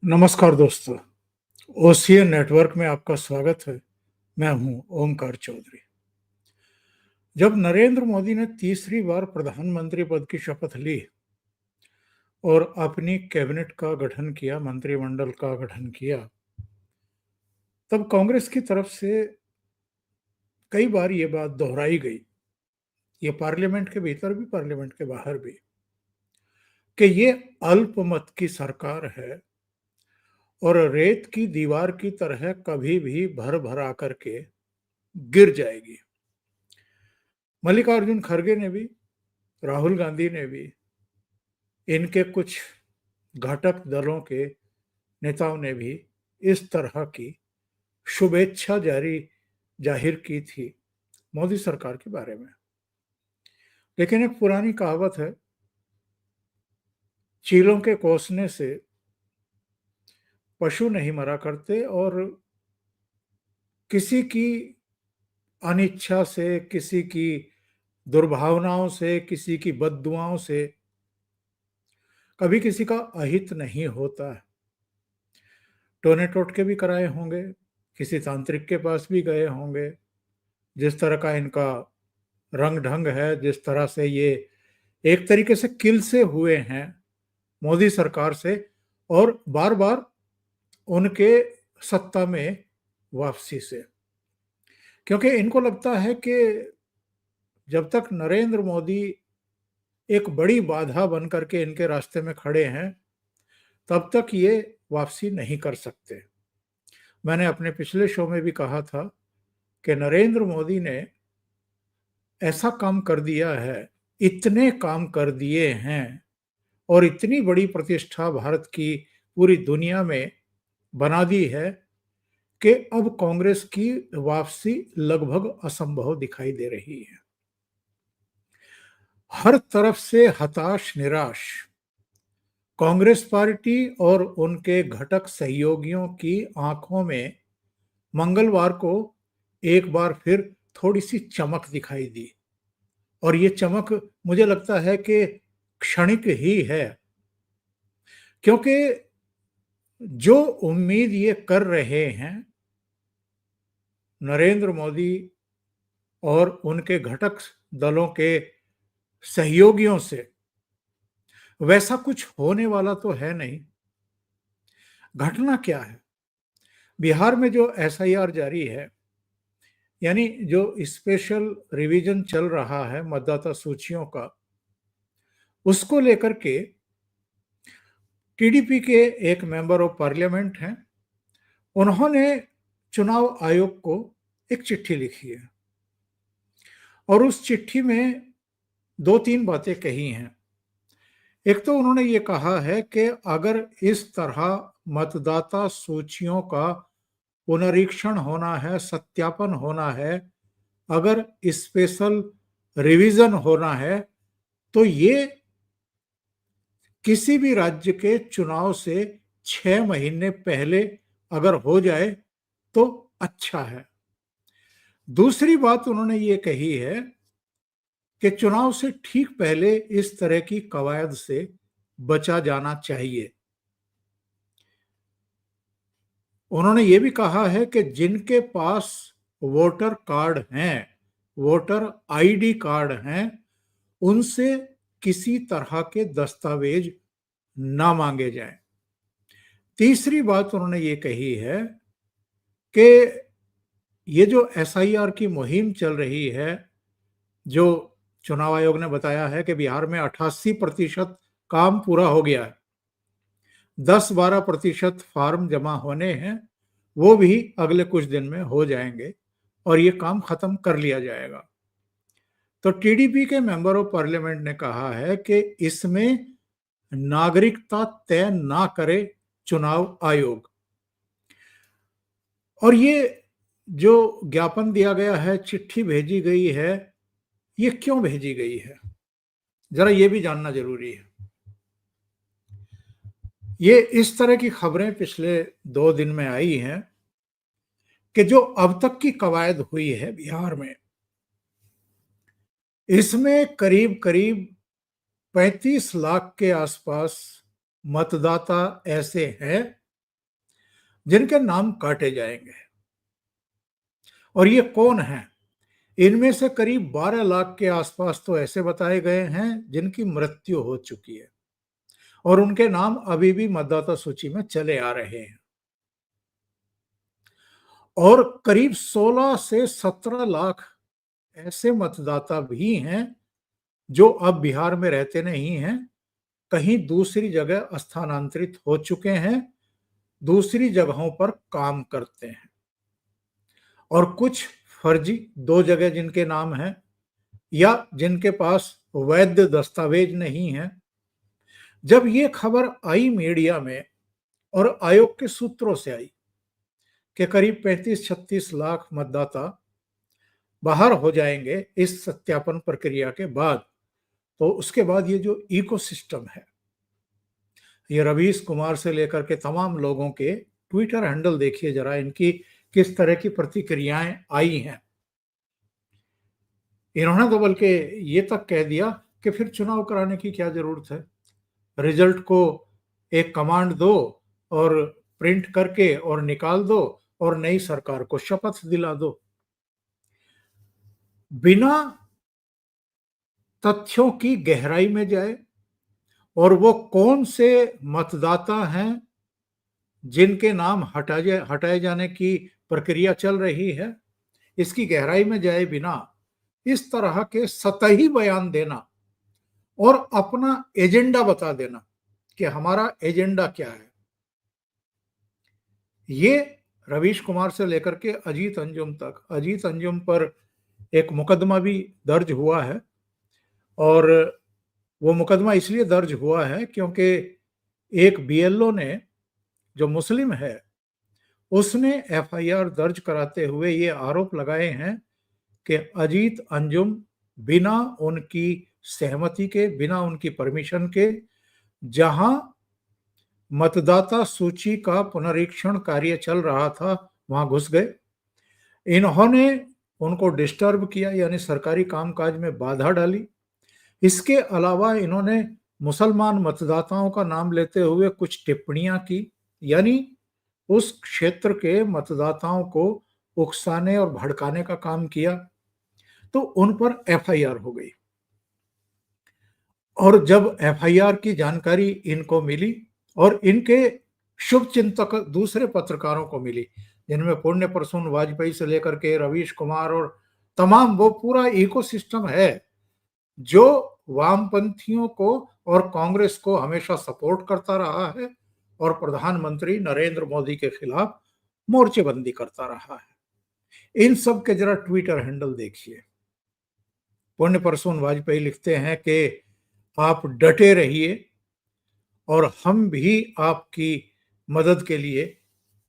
नमस्कार दोस्तों, ocean network में आपका स्वागत है। मैं हूं ओमकार चौधरी। जब नरेंद्र मोदी ने तीसरी बार प्रधानमंत्री पद की शपथ ली और अपनी कैबिनेट का गठन किया, मंत्रिमंडल का गठन किया, तब कांग्रेस की तरफ से कई बार ये बात दोहराई गई, ये पार्लियामेंट के भीतर भी, पार्लियामेंट के बाहर भी, कि ये अल्पमत की सरकार है और रेत की दीवार की तरह कभी भी भर भरा करके गिर जाएगी। मल्लिकार्जुन खड़गे ने भी, राहुल गांधी ने भी, इनके कुछ घटक दलों के नेताओं ने भी इस तरह की शुभेच्छा जाहिर की थी मोदी सरकार के बारे में। लेकिन एक पुरानी कहावत है, चीलों के कोसने से पशु नहीं मरा करते, और किसी की अनिच्छा से, किसी की दुर्भावनाओं से, किसी की बद्दुआओं से कभी किसी का अहित नहीं होता है। टोने टोटके भी कराए होंगे, किसी तांत्रिक के पास भी गए होंगे। जिस तरह का इनका रंग ढंग है, जिस तरह से ये एक तरीके से किल से हुए हैं मोदी सरकार से, और बार बार उनके सत्ता में वापसी से, क्योंकि इनको लगता है कि जब तक नरेंद्र मोदी एक बड़ी बाधा बन करके इनके रास्ते में खड़े हैं, तब तक ये वापसी नहीं कर सकते। मैंने अपने पिछले शो में भी कहा था कि नरेंद्र मोदी ने ऐसा काम कर दिया है, इतने काम कर दिए हैं और इतनी बड़ी प्रतिष्ठा भारत की पूरी दुनिया में बना दी है कि अब कांग्रेस की वापसी लगभग असंभव दिखाई दे रही है। हर तरफ से हताश निराश कांग्रेस पार्टी और उनके घटक सहयोगियों की आंखों में मंगलवार को एक बार फिर थोड़ी सी चमक दिखाई दी, और ये चमक मुझे लगता है कि क्षणिक ही है, क्योंकि जो उम्मीद ये कर रहे हैं नरेंद्र मोदी और उनके घटक दलों के सहयोगियों से, वैसा कुछ होने वाला तो है नहीं। घटना क्या है? बिहार में जो एसआईआर जारी है, यानी जो स्पेशल रिवीजन चल रहा है मतदाता सूचियों का, उसको लेकर के टीडीपी के एक मेंबर ऑफ पार्लियामेंट हैं, उन्होंने चुनाव आयोग को एक चिट्ठी लिखी है और उस चिट्ठी में दो तीन बातें कही हैं। एक तो उन्होंने ये कहा है कि अगर इस तरह मतदाता सूचियों का पुनरीक्षण होना है, सत्यापन होना है, अगर स्पेशल रिवीजन होना है, तो ये किसी भी राज्य के चुनाव से 6 महीने पहले अगर हो जाए तो अच्छा है। दूसरी बात उन्होंने ये कही है कि चुनाव से ठीक पहले इस तरह की कवायद से बचा जाना चाहिए। उन्होंने ये भी कहा है कि जिनके पास वोटर कार्ड हैं, वोटर आईडी कार्ड हैं, उनसे किसी तरह के दस्तावेज ना मांगे जाएं। तीसरी बात उन्होंने ये कही है कि ये जो एसआईआर की मुहिम चल रही है, जो चुनाव आयोग ने बताया है कि बिहार में 88% काम पूरा हो गया है, 10-12% फार्म जमा होने हैं, वो भी अगले कुछ दिन में हो जाएंगे और ये काम खत्म कर लिया जाएगा। तो टीडीपी के मेंबर ऑफ पार्लियामेंट ने कहा है कि इसमें नागरिकता तय ना करे चुनाव आयोग। और ये जो ज्ञापन दिया गया है, चिट्ठी भेजी गई है, ये क्यों भेजी गई है, जरा ये भी जानना जरूरी है। ये इस तरह की खबरें पिछले 2 दिन में आई हैं कि जो अब तक की कवायद हुई है बिहार में, इसमें करीब करीब 35 लाख के आसपास मतदाता ऐसे हैं जिनके नाम काटे जाएंगे। और ये कौन हैं? इनमें से करीब 12 लाख के आसपास तो ऐसे बताए गए हैं जिनकी मृत्यु हो चुकी है और उनके नाम अभी भी मतदाता सूची में चले आ रहे हैं। और करीब 16 से 17 लाख ऐसे मतदाता भी हैं जो अब बिहार में रहते नहीं हैं, कहीं दूसरी जगह स्थानांतरित हो चुके हैं, दूसरी जगहों पर काम करते हैं। और कुछ फर्जी 2 जगह जिनके नाम हैं या जिनके पास वैध दस्तावेज नहीं है। जब ये खबर आई मीडिया में और आयोग के सूत्रों से आई कि करीब 35-36 लाख मतदाता बाहर हो जाएंगे इस सत्यापन प्रक्रिया के बाद, तो उसके बाद ये जो इकोसिस्टम है, ये रवीश कुमार से लेकर के तमाम लोगों के ट्विटर हैंडल देखिए जरा, इनकी किस तरह की प्रतिक्रियाएं आई हैं। इन्होंने तो बल्कि ये तक कह दिया कि फिर चुनाव कराने की क्या जरूरत है, रिजल्ट को एक कमांड दो और प्रिंट करके और निकाल दो और नई सरकार को शपथ दिला दो। बिना तथ्यों की गहराई में जाए और वो कौन से मतदाता हैं जिनके नाम हटाए जाने की प्रक्रिया चल रही है, इसकी गहराई में जाए बिना इस तरह के सतही बयान देना और अपना एजेंडा बता देना कि हमारा एजेंडा क्या है, ये रवीश कुमार से लेकर के अजीत अंजुम तक, अजीत अंजुम पर एक मुकदमा भी दर्ज हुआ है और वो मुकदमा इसलिए दर्ज हुआ है क्योंकि एक बीएलओ ने, जो मुस्लिम है, उसने एफआईआर दर्ज कराते हुए ये आरोप लगाए हैं कि अजीत अंजुम बिना उनकी सहमति के, बिना उनकी परमिशन के, जहां मतदाता सूची का पुनरीक्षण कार्य चल रहा था वहां घुस गए। इन्होंने उनको डिस्टर्ब किया, यानी सरकारी कामकाज में बाधा डाली। इसके अलावा इन्होंने मुसलमान मतदाताओं का नाम लेते हुए कुछ टिप्पणियां की, यानी उस क्षेत्र के मतदाताओं को उकसाने और भड़काने का काम किया। तो उन पर एफआईआर हो गई और जब एफआईआर की जानकारी इनको मिली और इनके शुभचिंतक दूसरे पत्रकारों को मिली, जिनमें पुण्य प्रसून वाजपेयी से लेकर के रवीश कुमार और तमाम वो पूरा इकोसिस्टम है जो वामपंथियों को और कांग्रेस को हमेशा सपोर्ट करता रहा है और प्रधानमंत्री नरेंद्र मोदी के खिलाफ मोर्चेबंदी करता रहा है। इन सब के जरा ट्विटर हैंडल देखिए। पुण्य प्रसून वाजपेयी लिखते हैं कि आप डटे रहिए और हम भी आपकी मदद के लिए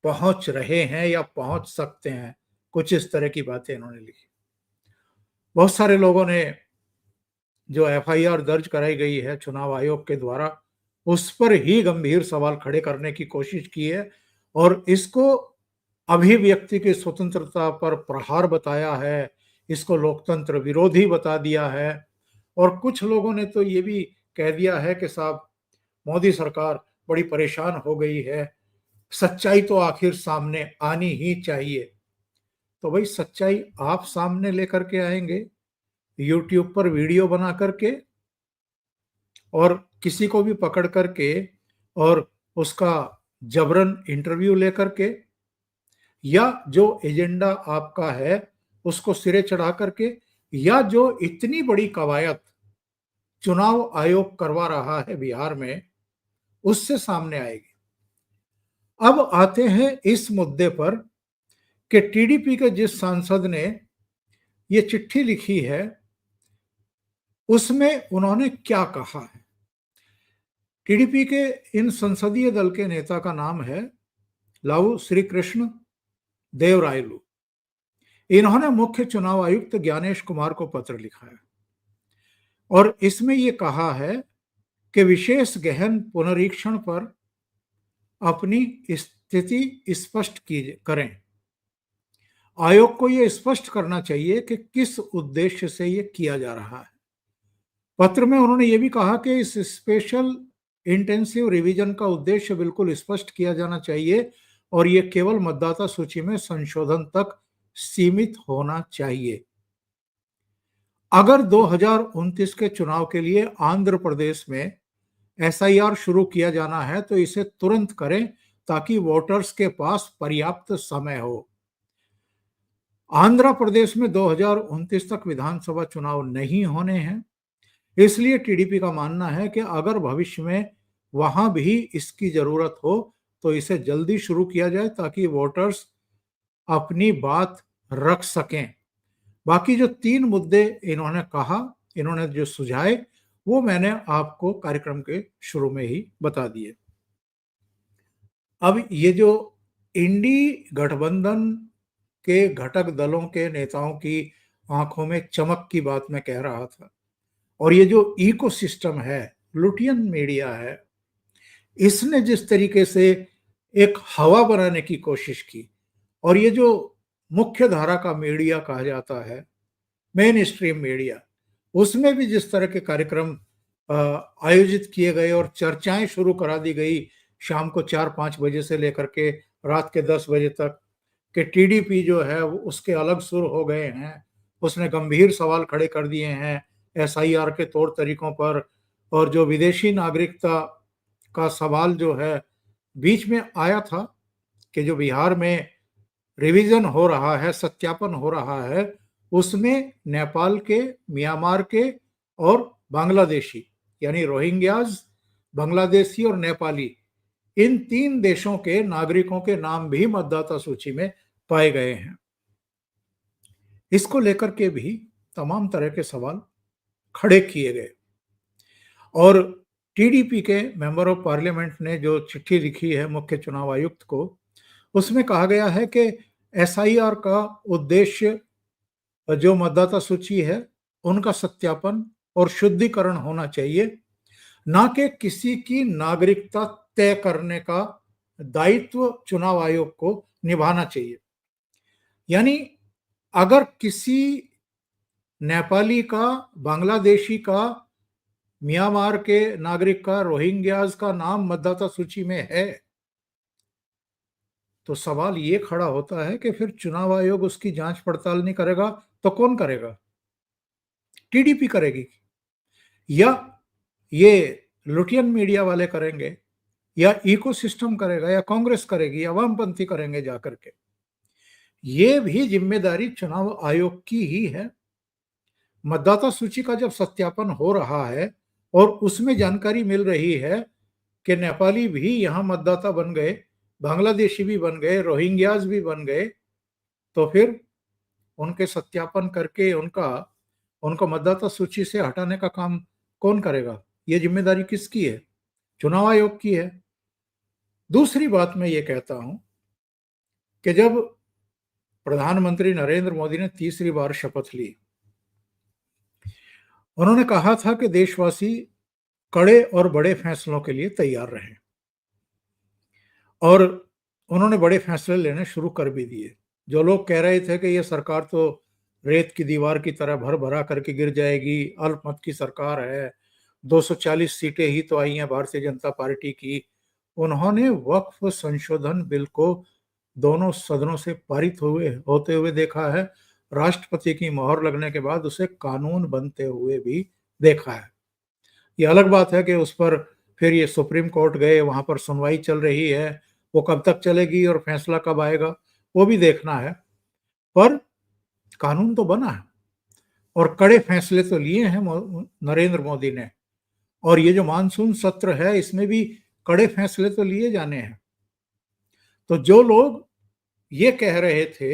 पहुंच रहे हैं या पहुंच सकते हैं, कुछ इस तरह की बातें इन्होंने लिखी। बहुत सारे लोगों ने जो एफआईआर दर्ज कराई गई है चुनाव आयोग के द्वारा, उस पर ही गंभीर सवाल खड़े करने की कोशिश की है और इसको अभिव्यक्ति की स्वतंत्रता पर प्रहार बताया है, इसको लोकतंत्र विरोधी बता दिया है। और कुछ लोगों ने तो ये भी कह दिया है कि साहब, मोदी सरकार बड़ी परेशान हो गई है, सच्चाई तो आखिर सामने आनी ही चाहिए। तो भाई, सच्चाई आप सामने लेकर के आएंगे यूट्यूब पर वीडियो बना करके और किसी को भी पकड़ करके और उसका जबरन इंटरव्यू लेकर के, या जो एजेंडा आपका है उसको सिरे चढ़ा करके, या जो इतनी बड़ी कवायद चुनाव आयोग करवा रहा है बिहार में, उससे सामने आएगी। अब आते हैं इस मुद्दे पर कि टीडीपी के जिस सांसद ने ये चिट्ठी लिखी है उसमें उन्होंने क्या कहा है। टीडीपी के इन संसदीय दल के नेता का नाम है लाऊ श्री कृष्ण देवरायलू। इन्होंने मुख्य चुनाव आयुक्त ज्ञानेश कुमार को पत्र लिखा है और इसमें यह कहा है कि विशेष गहन पुनरीक्षण पर अपनी स्थिति स्पष्ट करें। आयोग को यह स्पष्ट करना चाहिए कि किस उद्देश्य से यह किया जा रहा है। पत्र में उन्होंने ये भी कहा कि इस स्पेशल इंटेंसिव रिवीजन का उद्देश्य बिल्कुल स्पष्ट किया जाना चाहिए और ये केवल मतदाता सूची में संशोधन तक सीमित होना चाहिए। अगर 2029 के चुनाव के लिए आंध्र प्रदेश में एसआईआर शुरू किया जाना है तो इसे तुरंत करें ताकि वोटर्स के पास पर्याप्त समय हो। आंध्र प्रदेश में 2029 तक विधानसभा चुनाव नहीं होने हैं, इसलिए टीडीपी का मानना है कि अगर भविष्य में वहां भी इसकी जरूरत हो तो इसे जल्दी शुरू किया जाए ताकि वोटर्स अपनी बात रख सकें। बाकी जो 3 मुद्दे इन्होंने जो सुझाए, वो मैंने आपको कार्यक्रम के शुरू में ही बता दिए। अब ये जो इंडी गठबंधन के घटक दलों के नेताओं की आंखों में चमक की बात मैं कह रहा था, और ये जो इकोसिस्टम है, लुटियन मीडिया है, इसने जिस तरीके से एक हवा बनाने की कोशिश की, और ये जो मुख्य धारा का मीडिया कहा जाता है, मेन स्ट्रीम मीडिया, उसमें भी जिस तरह के कार्यक्रम आयोजित किए गए और चर्चाएं शुरू करा दी गई शाम को 4-5 बजे से लेकर के रात के 10 बजे तक, कि टीडीपी जो है वो उसके अलग सुर हो गए हैं, उसने गंभीर सवाल खड़े कर दिए हैं एसआईआर के तौर तरीकों पर, और जो विदेशी नागरिकता का सवाल जो है बीच में आया था कि जो बिहार में रिवीजन हो रहा है, सत्यापन हो रहा है, उसमें नेपाल के, म्यांमार के और बांग्लादेशी, यानी रोहिंग्याज, बांग्लादेशी और नेपाली, इन 3 देशों के नागरिकों के नाम भी मतदाता सूची में पाए गए हैं। इसको लेकर के भी तमाम तरह के सवाल खड़े किए गए, और टीडीपी के मेंबर ऑफ पार्लियामेंट ने जो चिट्ठी लिखी है मुख्य चुनाव आयुक्त को, उसमें कहा गया है कि एसआईआर का उद्देश्य जो मतदाता सूची है उनका सत्यापन और शुद्धिकरण होना चाहिए, ना कि किसी की नागरिकता तय करने का दायित्व चुनाव आयोग को निभाना चाहिए। यानी अगर किसी नेपाली का, बांग्लादेशी का, म्यांमार के नागरिक का, रोहिंग्याज का नाम मतदाता सूची में है, तो सवाल ये खड़ा होता है कि फिर चुनाव आयोग उसकी जांच पड़ताल नहीं करेगा तो कौन करेगा? टीडीपी करेगी, या ये लुटियन मीडिया वाले करेंगे, या इकोसिस्टम करेगा, या कांग्रेस करेगी, या वामपंथी करेंगे जाकर के? ये भी जिम्मेदारी चुनाव आयोग की ही है। मतदाता सूची का जब सत्यापन हो रहा है और उसमें जानकारी मिल रही है कि नेपाली भी यहाँ मतदाता बन गए, बांग्लादेशी भी बन गए, रोहिंग्याज भी बन गए, तो फिर उनके सत्यापन करके उनको मतदाता सूची से हटाने का काम कौन करेगा? ये जिम्मेदारी किसकी है? चुनाव आयोग की है। दूसरी बात मैं ये कहता हूं कि जब प्रधानमंत्री नरेंद्र मोदी ने तीसरी बार शपथ ली, उन्होंने कहा था कि देशवासी कड़े और बड़े फैसलों के लिए तैयार रहें, और उन्होंने बड़े फैसले लेने शुरू कर भी दिए। जो लोग कह रहे थे कि ये सरकार तो रेत की दीवार की तरह भर भरा करके गिर जाएगी, अल्पमत की सरकार है, 240 सीटें ही तो आई हैं भारतीय जनता पार्टी की, उन्होंने वक्फ संशोधन बिल को दोनों सदनों से पारित होते हुए देखा है, राष्ट्रपति की मोहर लगने के बाद उसे कानून बनते हुए भी देखा है। ये अलग बात है कि उस पर फिर ये सुप्रीम कोर्ट गए, वहां पर सुनवाई चल रही है, वो कब तक चलेगी और फैसला कब आएगा वो भी देखना है, पर कानून तो बना है और कड़े फैसले तो लिए हैं नरेंद्र मोदी ने। और ये जो मानसून सत्र है इसमें भी कड़े फैसले तो लिए जाने हैं। तो जो लोग ये कह रहे थे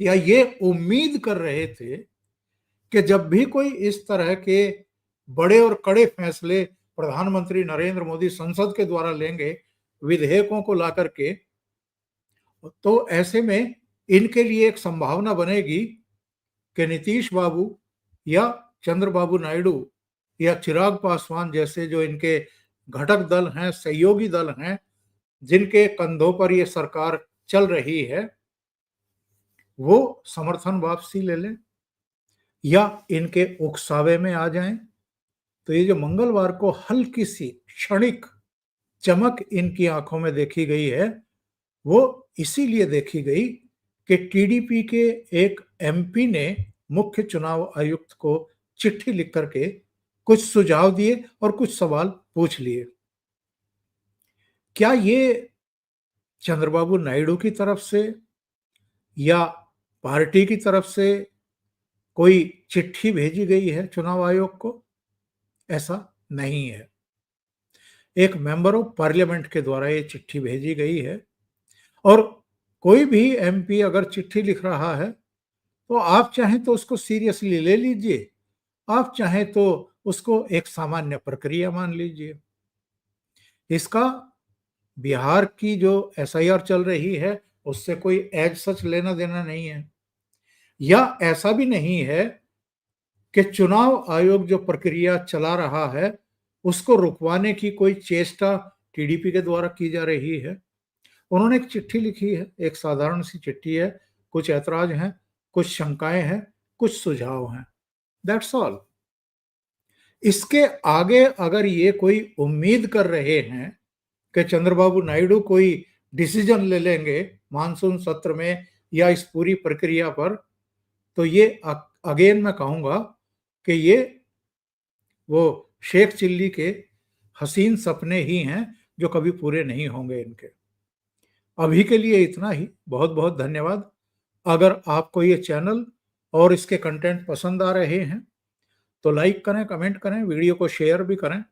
या ये उम्मीद कर रहे थे कि जब भी कोई इस तरह के बड़े और कड़े फैसले प्रधानमंत्री नरेंद्र मोदी संसद के द्वारा लेंगे विधेयकों को ला करके, तो ऐसे में इनके लिए एक संभावना बनेगी कि नीतीश बाबू या चंद्रबाबू नायडू या चिराग पासवान जैसे जो इनके घटक दल हैं, सहयोगी दल हैं, जिनके कंधों पर ये सरकार चल रही है, वो समर्थन वापसी ले लें या इनके उकसावे में आ जाएं। तो ये जो मंगलवार को हल्की सी क्षणिक चमक इनकी आंखों में देखी गई है, वो इसीलिए देखी गई कि टीडीपी के एक एमपी ने मुख्य चुनाव आयुक्त को चिट्ठी लिख करके कुछ सुझाव दिए और कुछ सवाल पूछ लिए। क्या ये चंद्रबाबू नायडू की तरफ से या पार्टी की तरफ से कोई चिट्ठी भेजी गई है चुनाव आयोग को? ऐसा नहीं है। एक मेंबर ऑफ पार्लियामेंट के द्वारा ये चिट्ठी भेजी गई है और कोई भी एमपी अगर चिट्ठी लिख रहा है तो आप चाहें तो उसको सीरियसली ले लीजिए, आप चाहें तो उसको एक सामान्य प्रक्रिया मान लीजिए। इसका बिहार की जो एसआईआर चल रही है उससे कोई एज सच लेना देना नहीं है, या ऐसा भी नहीं है कि चुनाव आयोग जो प्रक्रिया चला रहा है उसको रुकवाने की कोई चेष्टा टीडीपी के द्वारा की जा रही है। उन्होंने एक चिट्ठी लिखी है, एक साधारण सी चिट्ठी है, कुछ ऐतराज हैं, कुछ शंकाएं हैं, कुछ सुझाव हैं, दैट्स ऑल। इसके आगे अगर ये कोई उम्मीद कर रहे हैं कि चंद्रबाबू नायडू कोई डिसीजन ले लेंगे मानसून सत्र में या इस पूरी प्रक्रिया पर, तो ये अगेन मैं कहूंगा कि ये वो शेख चिल्ली के हसीन सपने ही हैं जो कभी पूरे नहीं होंगे इनके। अभी के लिए इतना ही। बहुत बहुत धन्यवाद। अगर आपको ये चैनल और इसके कंटेंट पसंद आ रहे हैं तो लाइक करें, कमेंट करें, वीडियो को शेयर भी करें।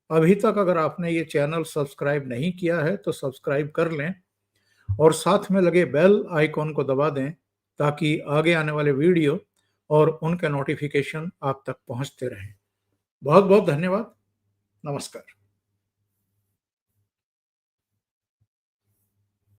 अभी तक अगर आपने ये चैनल सब्सक्राइब नहीं किया है तो सब्सक्राइब कर लें और साथ में लगे बेल आइकॉन को दबा दें ताकि आगे आने वाले वीडियो और उनके नोटिफिकेशन आप तक पहुंचते रहें। बहुत बहुत धन्यवाद। नमस्कार।